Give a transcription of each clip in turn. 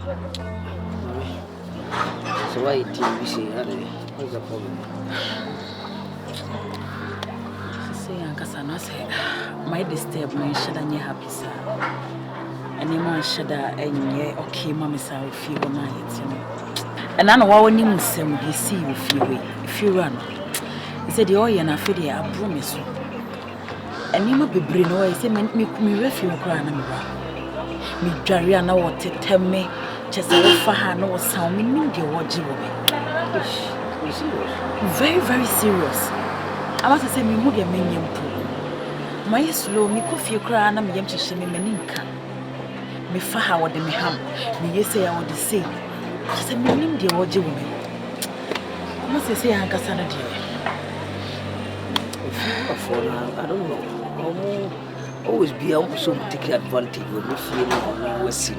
So why TV say what's the problem? Say Ankasa no say my disturb my shada nye happy sir. Any man shada enye okay mama say feel na yet you know. And I know wa woni musem bi see you feel we if you run. He said the oil na feel dey abro me so. Any ma bebre no I say me refi okra na me ba. Me dware na wo teteme chese wo fa ha na wo sound me nim dey wo gi wo me. Very very serious. I want to say me mu dey menyem po. My slow me coffee okra na me yem chese me maninka. Me fa ha wo de me ham. Me yese ya wo de say. Chese me nim dey wo gi wo me. I must say Ankasa na dey. I don't know. Always be able to take advantage when you feel no see.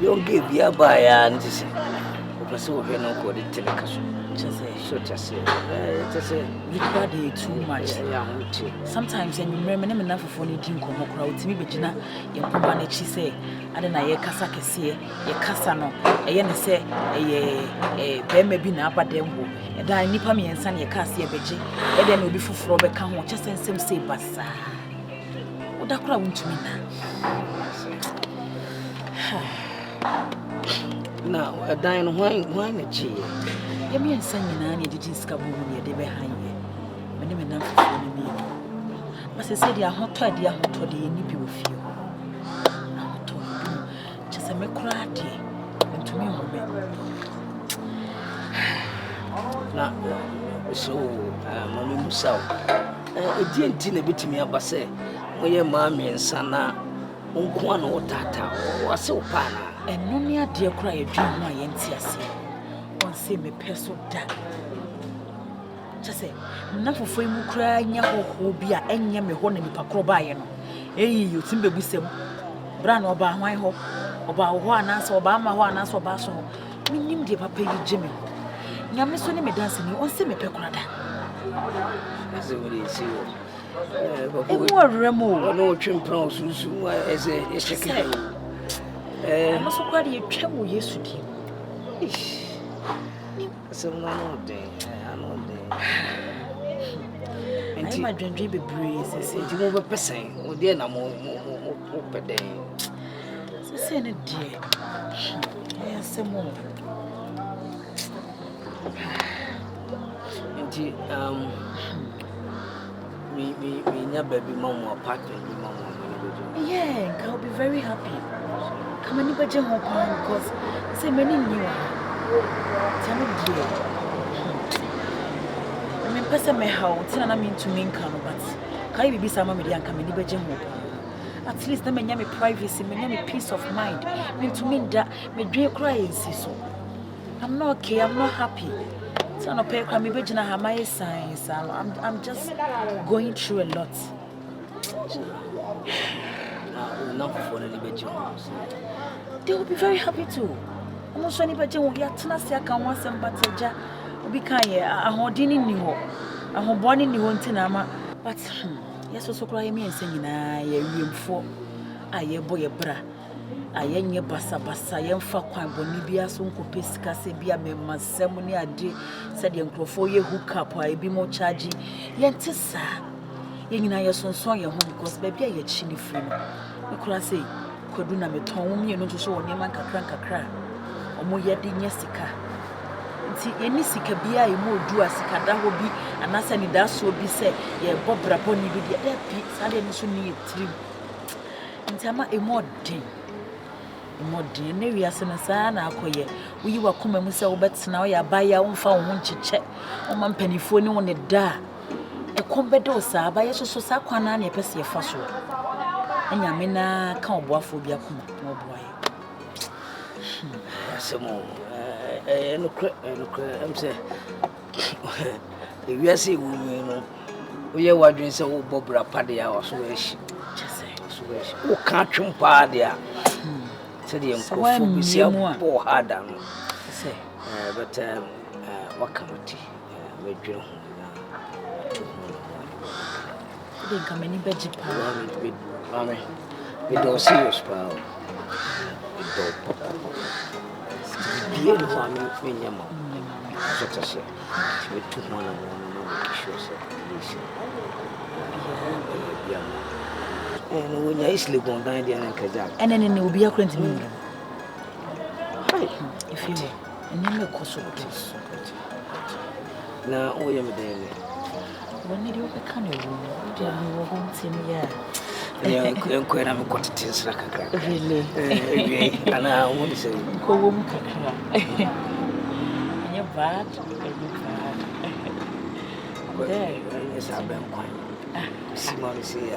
You don't give your buy and this. So we no go the telecash. Just say you body too much. Sometimes and you remember enough for any drink or crowd to me begina your company say I don't know ye kasa kese ye kasa no e ye ne say e be maybe na abadembo e da nipa me ensa ne ye kasa ye beje e de na obi fufuro be ka ho chese nsem say basa oda kura wuntumi na na dan why na chi ye me ensa nyina na didi sika bo mu ne de be han ye me na fufuro ne mi ma se say dia hoto de ni bi ofie chese me kura de ntumi ho be na so mami musa edi enti na betimi aba se moye maami ensa na onko ana otata wase opana eno ne ade kura ye dwan ho aye nti ase on se me peso da chese na fofo mu kura nya hoho bi a enye me ho na nipa kro ba ye no eyi yotim begusem bra na oba hwan ho oba ho ananso oba ama ho ananso oba so minim de papa yi jeme nyame so ne me dance ni on se me pe kura da ase wori si wo emu aremo no twempra susu ese echeke no so kwa de twem wo Yesu di ase no no de ano de enti ma dwendwe bebre sese di mo be pesen wo de na mo pede sese ne die ese mo enti me nya baby mama apartment me mama yeah I'll be very happy come any beje ho kwa because say many new tell me die I mean person me how tina na me to me nka no but kai bibi sama me dia nka me ni beje ho at least na me nya me privacy me nya me peace of mind me to me da me dwe kra yensi so I'm not okay, I'm not happy. So no pay crime be na my science. I'm just going through a lot. They will be very happy too. I'm sure anybody will get to see I can want some batteja. Obi kan ye ahodini ni ho. Ahoboni ni ho ntinama. But yes so cry me ense nyina ye wiemfo ayebo ye bra. Ayenye basa yemfa kwan boni bia so nkope sika se bia memasem ni ade se de nkrofo ye hook up a ebi mo charge yente sa yenyina ye sonson ye ho because ba bia ye chi ni free no ekura sei kwadu na meton wo mienu nso so woni man kakra omo ye de nya sika nti ye ni sika bia e mo odu asika da ho bi anasa ni da so bi se ye bobra boni bi de pi sa de nso ni trim nti ama e mo den Modi ne wiase na saa na akoye uyi wakoma mu se wo betena wo ya baya wo mfa wo nchiche wo mampanifo ni wo ne da e kombedo wo saa baya so saa kwana na epese ye fa so anyame na ka oboafo bi akoma na oboaye asemo no kre am se e wiase wo mi no wo ye wadwen se wo bobra pade ya wo so eshi chese wo ka twempa de a said the uncle for harder. Say, but what come with you? Didn't come any budget power with Mammy. We don't see us, pal. We don't. bibie no ho ame nyama so tase we tu ho na mo make sure say bia no wonya isle gon dan dia na kaja ene obi akora ntimi mu if you ene me koso na oye me dey le when you be kan you dia me wo ho ntimi ya enkwera me kwatete nsra kakra really ana woni say ko wo mu kakra anya bad there is a ben kwan simon say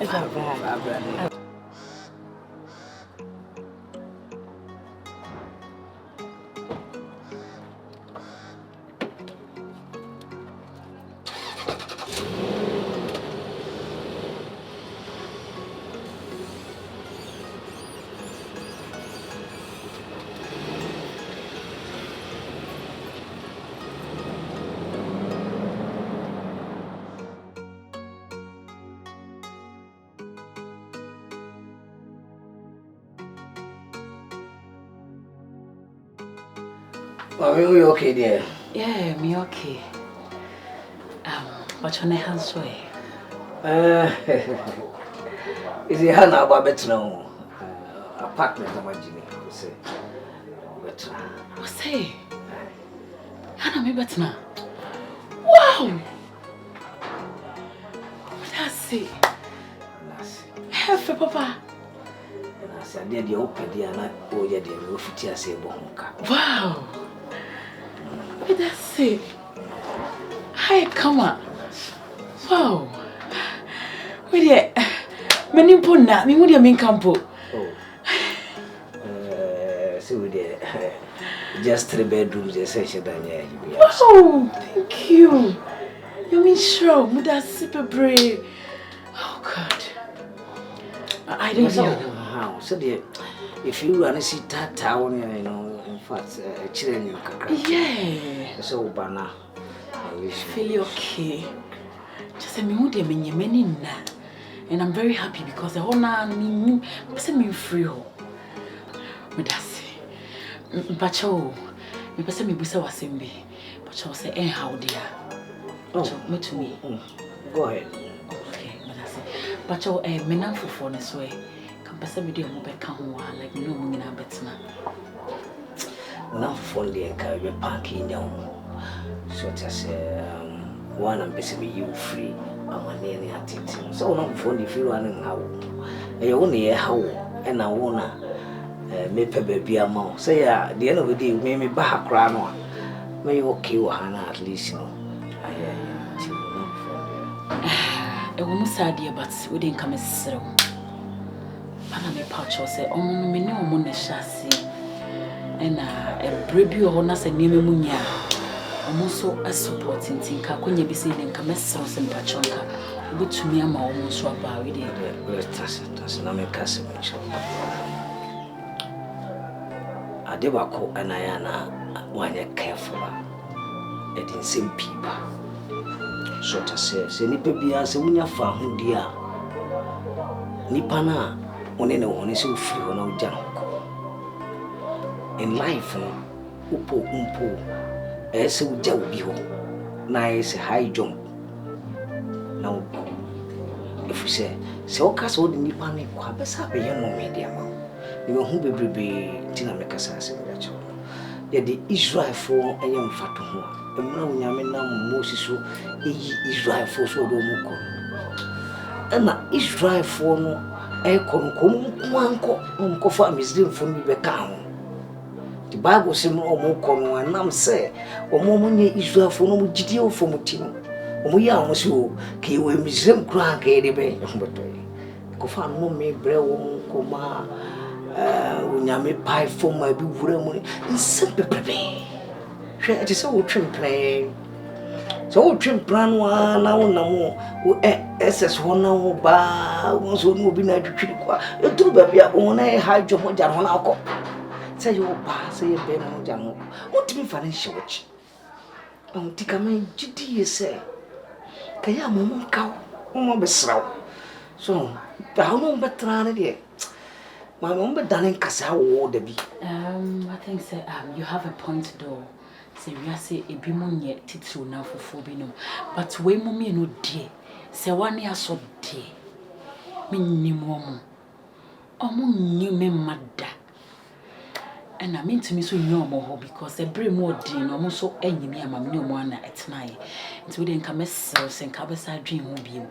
it's a bad Are you okay there? Yeah, me okay. What's your name, Hansway? Is it Hannah Babette now? Apartment, imagine. Say, but what's it? Hannah, me better now. Wow! That's it. Have Papa. I said, the open the night, oh, yeah, the roof, say, wow! That's it. Hi, come on. Wow. Wait there. Many puna, me would you mean campo? Oh. So there. Just 3 bedrooms, essential than yeah. Wow, thank you. You mean sure, Muda super brave. Oh God. I don't know. How? So there, if you want to see that town, you know. Children, yeah. So, Bana, I feel okay. Just a minute, and I'm very happy because the whole me free. But that's me person me busa wasembe. But you say, how dear. Me to me. Go ahead. Okay, but that's it. But you me now for phone this way. Can person me do mo be kan ho like me no mo nyina betna. Now for the encourage parking down. So just one and basically you free. I'm a nearly at it. So now for the free running how I only how and I wanna make a baby amount. Say at the end of the day, maybe back crown. May okay or Hannah at least, you know. A woman sad dear, but we didn't come as so. Panama pouch or say, oh, me no money chassis. And a brave honor and name munya. Almost so a supporting tinker, when you be seen in Camesos and Pachonka, good to me, I'm almost so about it. That's not my cousin. I did call an Ayana when you're careful. It is same people. So to say, Nipa Bias, when you're found, dear Nipana, when anyone is so free or no junk. In life, upo, as a jawbio, nice high jump. Now, if we say, so castle the Nipani, Quabas have a young medium. You know who be Tinamaka Sassin. Yet the Israel for a young fatu, and now Yamina Moses so Israel for so domoko. And now Israel for no a conco for Miss from me become. The Bible says no more corn and nam say, or more money Israel for no GTO for Mutino. We are also key with Miss Crank, Eddie, but go find no me brew, coma. Unyame pie for my big money in simple baby. It is so trim play. So trim plan one now no more. SS1 now bar once will be night to treat. You do baby own a high job on Jan. Say you pass a ben on Jan. What to be financial watch? Oh, take a man, GD say. Kayam cow, be slow. So, the how better. My mom be done in Casa or the bee. I think so, you have a point though. Say we are say a bimon yet titru now for phobino. But way mommy no dear. Say 1 year so dear. Me ni momo. Omo ni me mada. And I mean to me so no more because a bring more din almost so any me and my new one at night. Until we didn't come as cells and cabaside dream will be.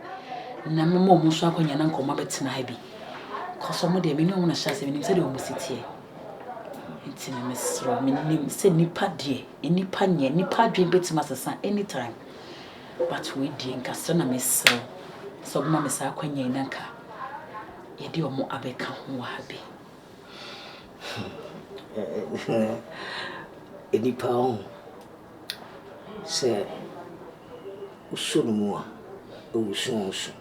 Na me mo so akonya na nkoma betina ha bi cause omo de me no wona hya se me nim se de omo sitie enti na me sro me nim se nipa de nipa nye nipa dwen betima sesa anytime but we de nka so na me sro so ma me sa akonya na nka ye de omo abeka ho ha bi nipa on se usunu a usunsu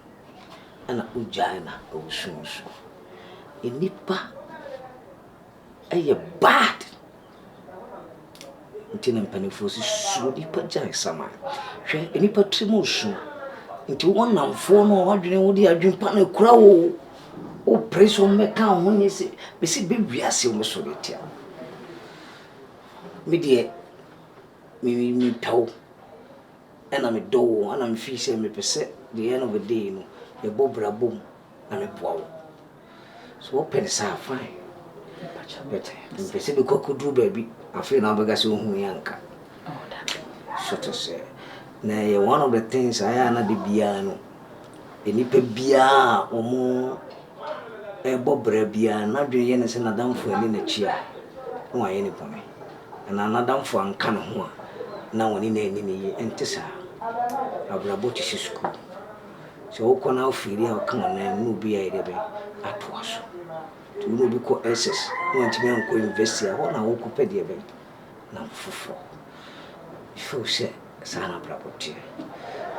ana ujana usunsu nipa aye bad ntina mpanifo si so nipa jai sama hwe nipa trimosu nti wonamfo no wadwene wodi adwempa na kura o preso meka ho nyese besi bewiase wo so retia me de mi taw ana me do ana me fi se me pese the end of the day no Yeboah boom na me boawo so open sa fine better pese be kokudru baby afi na baga se ohun yanka so to say na one of the things I na de bia no enipa bia omo Yeboah bia na dwe ye ne se na damfo ani na chia no aye ni pome na damfo anka no ho na woni na ani ni entisa abrabo ti school so okona ofiri a kan na no bi aye de be atoaso to no bi ko SS no antime anko university a ho na wo ko pede be na fofo ifo se sana abrabo ti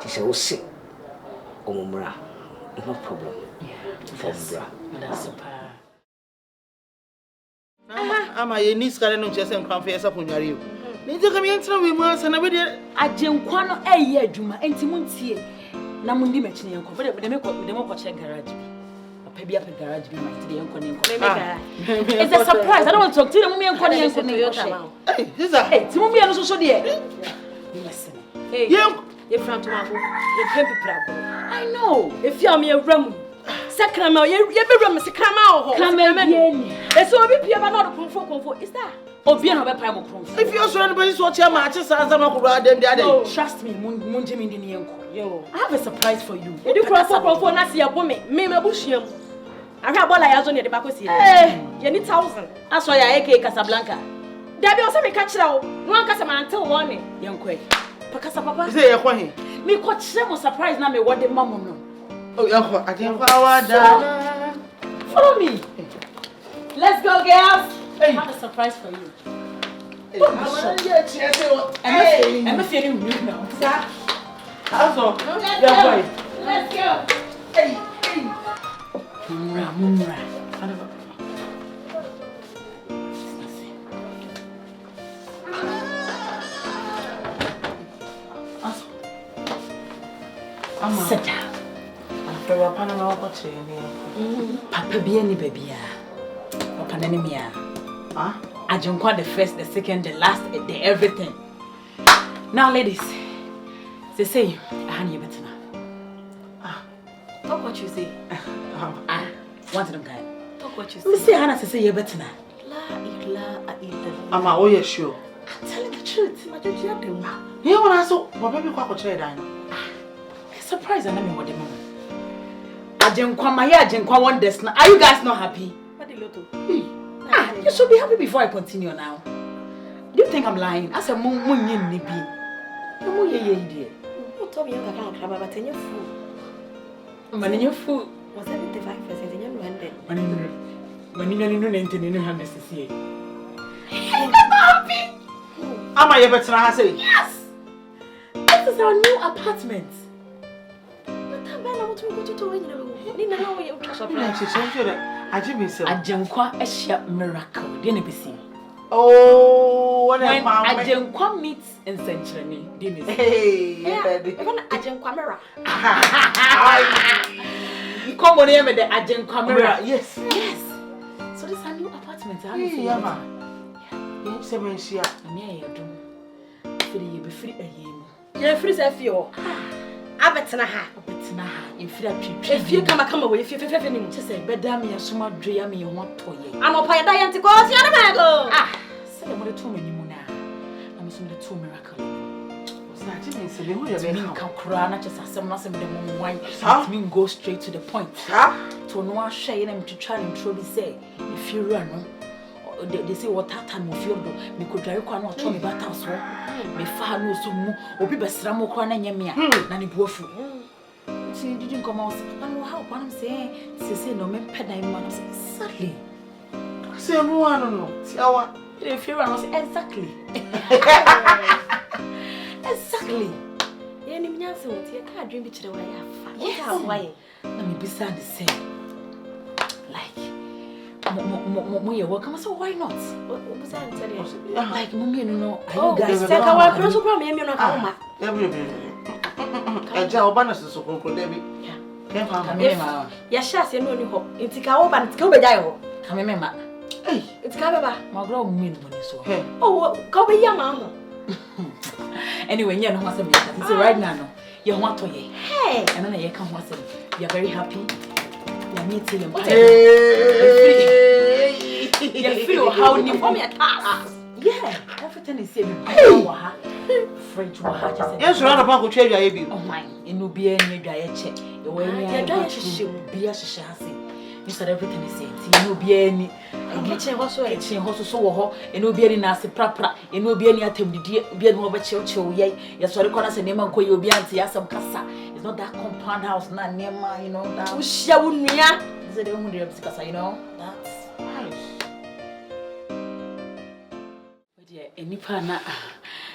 se wo se omumra no problem that's super ama ye ni skale no chese nkwanfo yesa konware yo ni je kam yentra we mu asa na we de agenkwa no eye adwuma enti muntie na mundi machine yenko de me ko che garage papa bi apɛ garage bi ma tire yenko ne yenko it's a surprise I don't want to talk to you yenko ne yenko ne hey sister hey ti mumbi no so de listen hey ye front to mako ye pempe prago I know if you am ye ram sakrama ye be ram sakrama ho krama ni eso obi pia ba na do konfo is that obi na be pa mo kronfo if you so anybody so chia ma chi sa no ko adem de no trust me mun jimi ndi ni yenko yo I have a surprise for you you do konfo na se ye bo me mabuhia mu ahwa bola ya zo ne de ba ko si ye ni 1000 aso ya AK Casablanca dabi o se me ka kira o no an kasa man tell one yenko pakasa papa you say ye kwa he me ko kire mo surprise na me wode mamo no oh yakwa adenkwa awada follow me let's go girls I have a surprise for you I'm feeling new now sir also let's go hey mumra sit down Serwaa pana na wako chini papa bia ni babia papa na me ya agenkwa the first the second the last the everything now ladies say ahani yebetena talk what you say want them guy talk what you me say hana say yebetena la ilaha illallah ama oh yeah sure I'm telling the truth majoji adem he wona so papa bi kwa ko chire dan surprise and me wode mama agenkwa my agenkwa wonders now are you guys not happy what the lotto you should be happy before I continue now do you think I'm lying I said munyin ni bi mo ye dear who told me you can crab but any food man your food was 75% in your 100 money no 100 see I'm happy ama ye betena ha say yes this is our new apartment Agenkwa ehia miracle dey na bisi oh what when agenkwa meets in century dey na hey baby even agenkwa mira you come on here with the agenkwa mira yes So this is a new apartment. Yeah, ma. You say me share. Me ADOM. Free, be free a year. You're free, Sefio. I bet na ha. Betina ha. If you if you come away, if you just say, Bedami, a summer dream, you want to ye. I'm a pie dying to cause you a go. Ah, say, I'm too many mona. I'm some the two miraculous. Come cry, not just as some nothing the moment wine. Me go straight to the point. To no one share them to try and truly say, if you run, they say what time of you do, me could drive one or 20 battles. Me far no so more, or be best Ramo Kwana Yamia, Nanny Bofu. See, didn't come out. I know how one say, say no men pen I man sadly. Say no one no. If you run exactly. Exactly. Any answer, you can't dream it to the way I have. Yeah, why? Let me be sad the same. Like, welcome, so why not? What was I telling you? Like, Mummy, you know, oh, guys, take our principal from him, you're not home. A job bonus is so cool, Debbie. Yes, yes, you know, you hope. It's a cow, but it's go by Dio. Come in, Mamma. Hey, it's Cababa. My grown mean when you saw her. Oh, go by your mamma. Anyway, you know what's a minute. So right now, you want to ye. Hey, and then you come once. You're very happy. You're meeting your you feel how you for me a task. Yeah, everything is saving. French water. Yes, round about to trade your baby. Oh, mine. It will be any diet check. The way you be a shassi. You said everything is saying. You will be any. And get your horse, so and no be any nasty prapra, and no be any attempt to be an over chill, yea. Yes, what I call us a name of Koyo Bianti, some casa. It's not that compound house, not near my, you know, that show me. Is it only because I know that's nice. But yeah, any pana,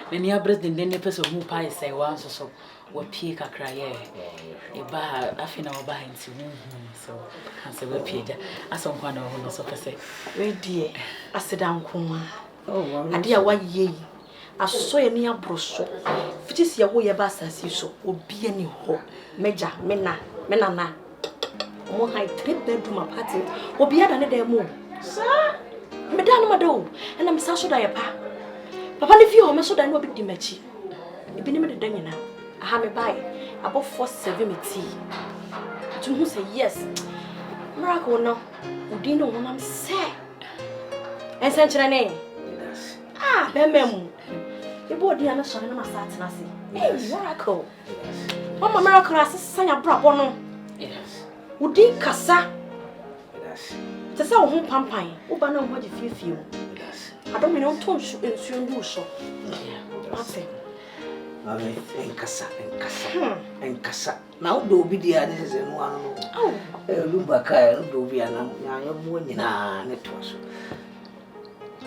the near president, then the person who pie say once or so. What peak a cry, a bar, I think our buying to so I say, we're paid. I saw one of us of say, well, dear, I sit down, Kuma. Oh, and dear, what ye? I saw a near brochure. If it is your way about as you so, will be any hope. Major, menana. More high 3-bedroom apartment, will be at another more. Sir, Madame Mado, and I'm so die a pa. Papa, if you are so, I know big dimechi. You've been in the dinner now. I have a buy about 470. To who say yes. Miracle no. Udino when I'm sad. And sent your name. Yes. Ah, Bemem. The body and a son of my satin. Hey, Miracle. Mama Miracle has a son of Brabono. Yes. Udi Cassa. Yes. The sound home pampine. Ubano, what if you feel? Yes. I don't know, Tom should ensure you so. What's it? Enkasa. Now do be the others and one. Oh, Lumbaka, do be an ammonia network.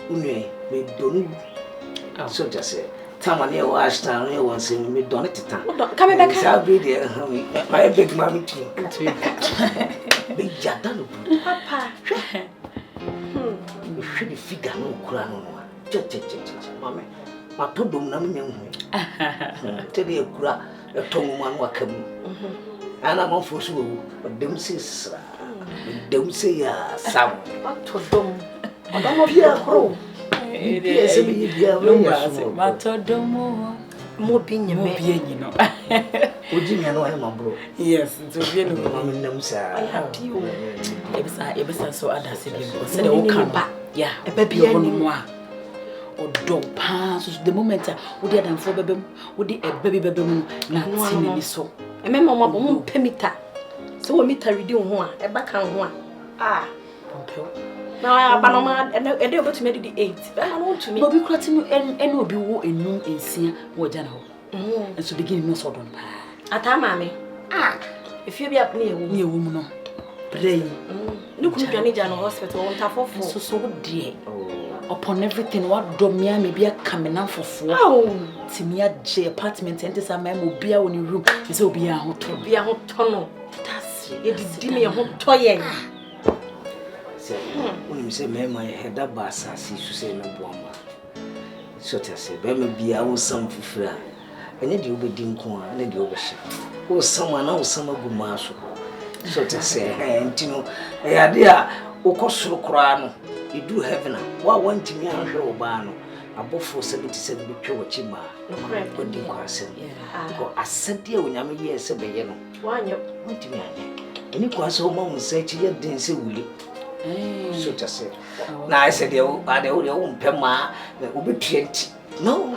Unwe, we don't. So just say, Tamania was down here once in me done it. Come back, I'll be there. My big mammy king. Big Jadano, Papa. You should figure no crown. Mammy. My toddom namin. Tell you, a tongue one wakam. And I'm off for so, but don't say, Sam. What to dom? I don't know your crow. Yes, my toddom more being your baby, you know. Would you know him, bro? Yes, to be in them, sir. I have you. It was so others, said, oh, come back. Yeah, a baby anymore. Or dog pass the moment would the for baby would the baby not so. A member of Pemita. So we meet a redeem one, a back on one. Ah, now I have Panama and a day about to make the 8. I want to be cutting and will be war in noon in Sia or General. And so begin no sort of at time, mammy. Ah, if you be up near woman, pray. Look, you can need an hospital on top of so dear. Upon everything, what domia may be a coming out for 4. Oh, Timia J apartment and this a man will be out in your room. This will be a hot tunnel. That's it. Give me a hot toy. When you say, Ma'am, I had that bass, I see you say no bomber. So to say, Bama be our some for free. And then you be dinkum, and then you overship. Oh, someone else, some of Gumaso. So to say, and you know, a idea. ukosuru kurano idu heaven wa want me anhwe obano abofo 77 betwe wachima no correct odi kwase ko asade onyame yese beye no wanye want me anye eni kwase o ma musachi ye den se wuli so tase na I said you ade o mpema obi 20 no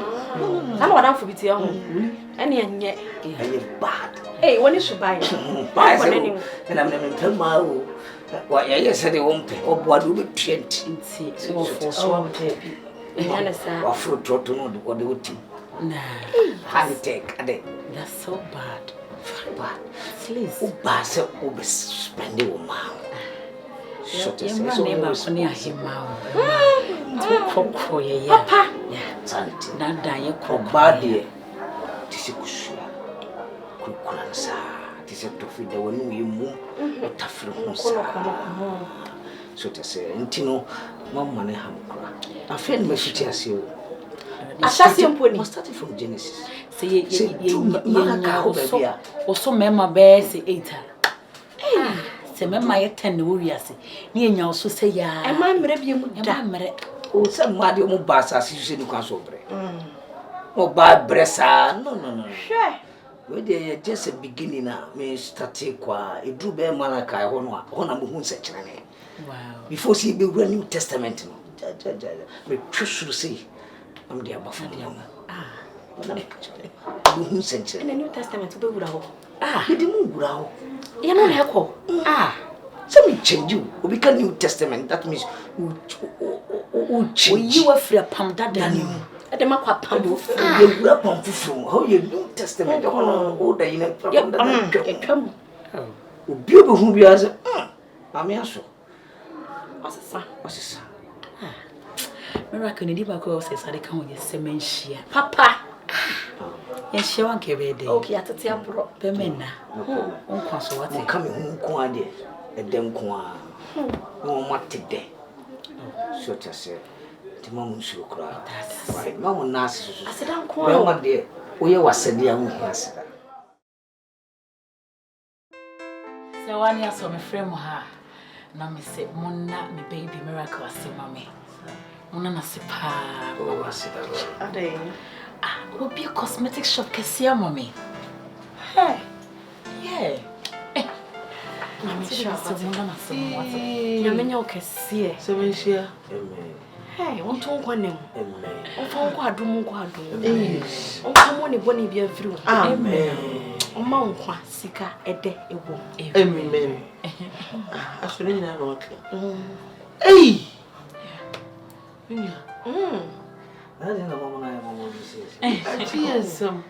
ana wada fo biti ho ene anye bad hey woni subai ba se na mpema o wa ye said you mpe oboado obi 20 nti so for mpe wa fruit to no de oti nah high tech ade that's so bad please o ba se o be spend wo ma so neighbor kone ahima o to ye papa santi na dan ye ba de tisi kusua kukura sa tisi to fi de wonu ye mu otafre ho sa so to say ntino mama ne hamkura afi ne mafiti ase o asase mponi we started from Genesis say ye so mema be say 8 se mema ye 10 wo wiase ne nya so say ya e ma mre bi mu da mre o se ma de mu ba asase so ni kwa so bre o ba bresa no hwe we dey just a beginning na me started kwa edu be mana kai ho no a ho na mo hu se kyerene wow before see be New Testament no me twusuru say am dia bafa dia na me hu se kyerene ene New Testament be wura ho me di mu wura ho ye no na ekọ so me change you we become New Testament that means we change you afra pam dada ni ade makwa pam ye wura pam fufu how you New Testament ho order you know from that etwam obi obi hu bia say ame aso osisa Miraculous ni ba ko say sare kan wo ye semenhia papa ye hia wan ke be de okay atete abro be menna onkwa so wate mo kame hu nko ade edem ko a mo matede so tase ti mamu nsuru kura right mamu nasi so asedan ko be ma de oye wasade a hu aseda Serwaa ni aso me frame ha na me se monna me baby Miracle asema me monna na se pa o aseda ade will be a cosmetic shop kesia mommy hey yeah I'm sure so monna na se wate nyamenya okesie Sevenshia. amen hey won ton kwa nem amen on fa kwa adum on fa mo ne boni bia firi Amen. on ma nkwa sika ede ewo Amen. Asuni na no okay. Hey. ade na mama na mama say Atiensam.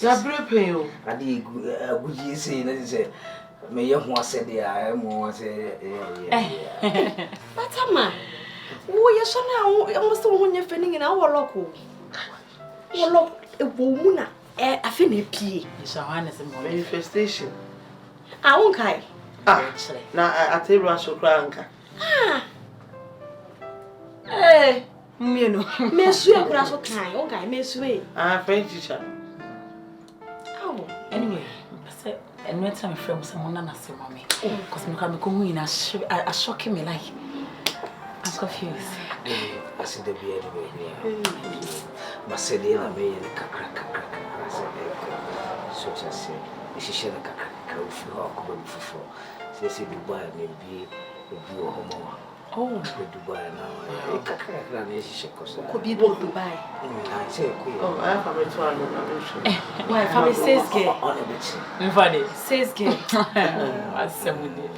Ya brepe o. ade aguji say na say me ye ho asede a mo say Batama. Wo ye so na wo so wo nya fani na wo loko. Wo lok ewo mu na afi na pie. Serwaa ne se mo Manifestation. Ah won kai. Na atebra so kra nka. mienu Mesu e kura so kai, won kai mesu e. French teacher. Oh. anyway say and when time frame some monna na se mommy cause me come hu ina a shock me like I'm confused asede bia de bia masede na me ye kakra so just say ishishe na kakra ufi ho ko be fufu se Dubai na bi obi o homo oh Dubai na kakra na ishishe ko so Ko bi do Dubai. I say ko Oh, I have a tour no. Why family says gay. on a bit me funny Says gay. asemudi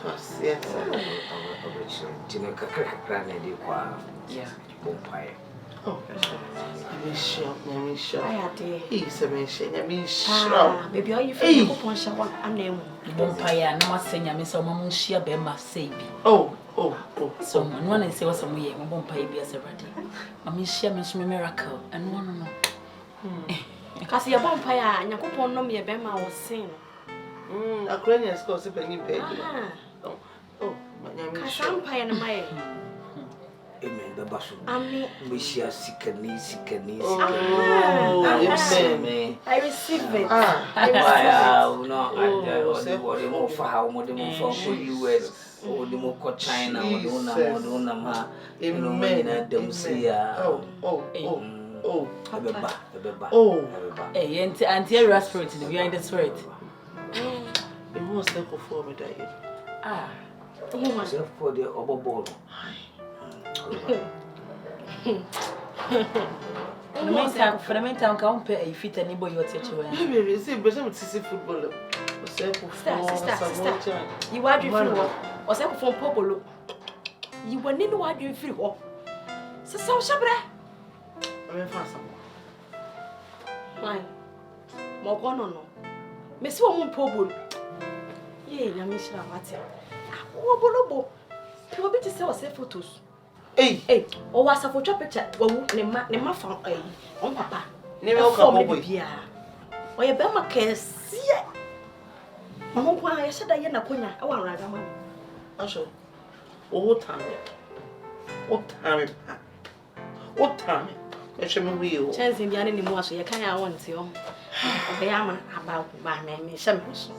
Yes. Tina kakra na di kwa yeah bompae Oh, let me show. I ade. He's a mention. Let me show. Ah, baby all you feel ko pon sha wan anem. bompaya na masenya me so mama nhia be ma sei bi Oh. so no one say what some ye bompaya bi as ready mama nhia me so Miracle and no Kasi ya bompa ya nyakopon no me be ma wo sin. Ukrainian school se penny pay. Ah. Oh, my name is Kasampa ya na mai. amen bebaso. Amen. Mishia sikani. I receive it. I receive it. What more for how more for US, or the more for China, or the Nama, Amen. Oh, hey, Auntie Raspberry, we are in the spirit. It was there for me, Diane. Myself for the overboard. For the meantime, can't pay a fit anybody your teacher. Maybe see, but I'm football. Sister, you are doing or some from Popolo. You were never what you feel. So, Shabra. I'm fast. Why? Mogono. Miss Woman Pobol. Yea, Yamisha, what's it? Oh, Bolobo. You will be to sell photos. Hey, or was a photo picture? Well, Nema found a on papa. Never come over here. Or your Bama can see it. Mamma, I said I am a queen. I want to ride a man. I shall. What time? I shall wheel. Chance in the animal, so you can't want you. I am about my name, Shamus.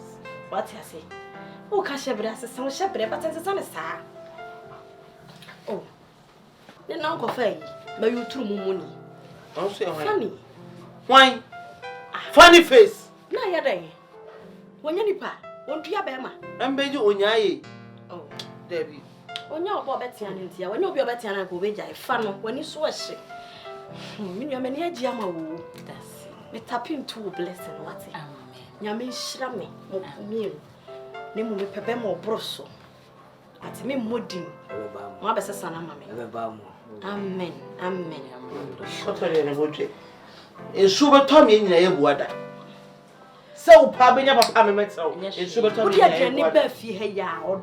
What I say? Oh, Cashabra, some shepherd, but it's on a star. Oh, then Uncle Fay, but you true money. I'll say Funny. Why? Funny face. No, you're there. When you're nipa, won't you have Emma? I'm begging on Yaye. Oh, Debbie. When you're Bobbetti and India, when you'll be better and I go with a fun when you swash it. You're many AGYA. That's me tapping to blessing what it. Yami Shrami, meal. Name me Pebemo Brosso. At me mudding. My best son, Amen. Shut her in a budget. In Sugar Tommy in Yeboah. So, Pabby never come and so. In Sugar Tommy, ya or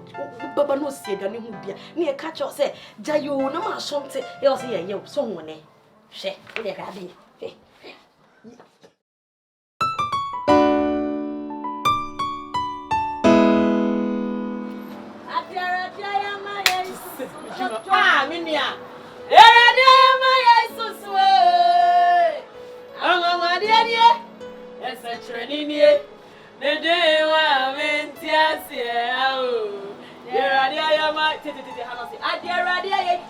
Baba no said, and you would be near catch or say, Jayo, no more something else here, you someone. She, we are having. Minia. So sweet. My dear, it's a training here. The day I went to see you.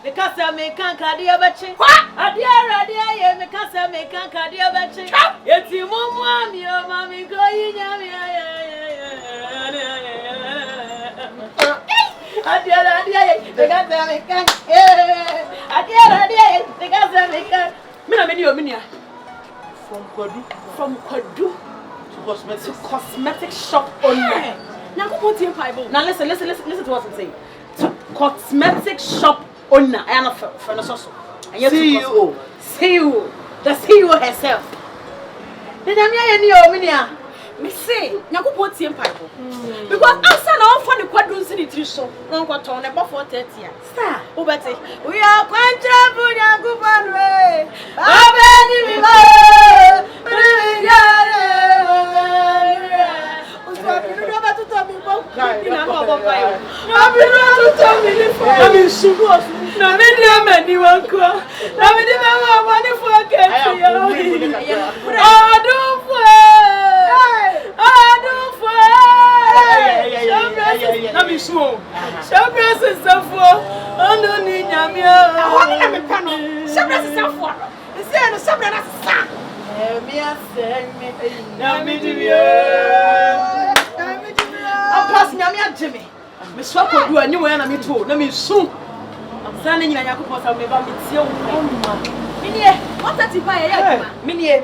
The casa may can't carry a batch. What? A dear, the casa may can't carry a batch. Yet you won't your mammy going. I dear, the casa may can't. I dear, the casa may can't. Minia. From Kwadu to cosmetic shop owner. Now listen to what I'm saying. To cosmetic shop owner. I am a CEO. CEO. The CEO herself. Then I'm say, because answer now for the quadrants in the show. No, what on about 4:30. Sir, we are quite trouble. Jimmy. Miss Swap do a new one. I'm told. Let me soon. I'm sending you a Yakupos. I'll be back with you. Minie, what that you buy? Minie.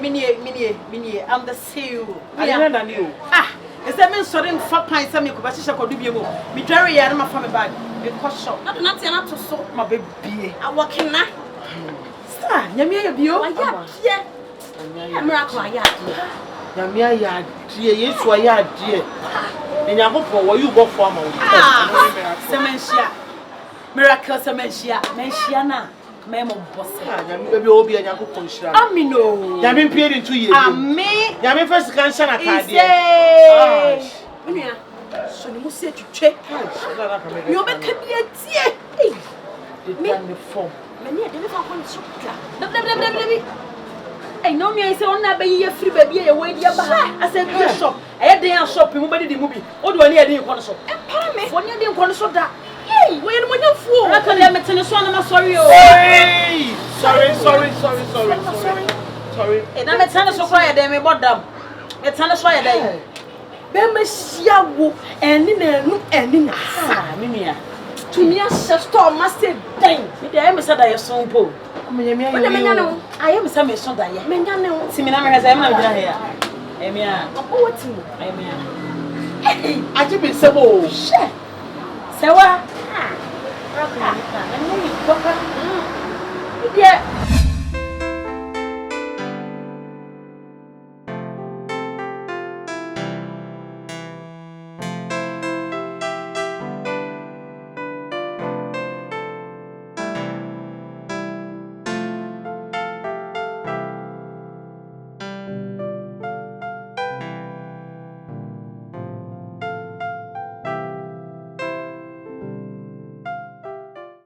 I'm the CEO. I never knew. Ah, is that mean certain fat pine? Some could do be able. Me very I'm a family bag. A cost shop. Not to soak my baby. I'm working now. Star, Yamia, you are Miraculous. Yamia, yes, why are dear. And I hope for you go for Sementia. Miraculous Sementia. Mensiana. Memo boss. Maybe will be a young conscience. Amino. Yamin paid in 2 years. Yamin first cancer. So you must say to check. You make a dear. Me the form. Many one so bla. Hey, no me say on na be ye free baby ye we dia ba. I say be shop. I dey shop mu be the movie. O do ani e dey kon so. E para me. Woni e dey kon so da. Hey, we no nya fu. Raka dey metene so na ma sorry o. Hey! Sorry. E na metene so kwa ye dey me bodam. Metene so ye dey. Be me sia wo eni na enu eni na. Ah, mimia. To me a store master den. Me dey me say da ye so po. Menya no. I am some so da ye. Menya no. Simina me say me na gina here. Emia. Opo wati mo. Emia. Hey, Aji be sebo. she. Serwaa. Raka ni ka. Na ni papa. Yeah.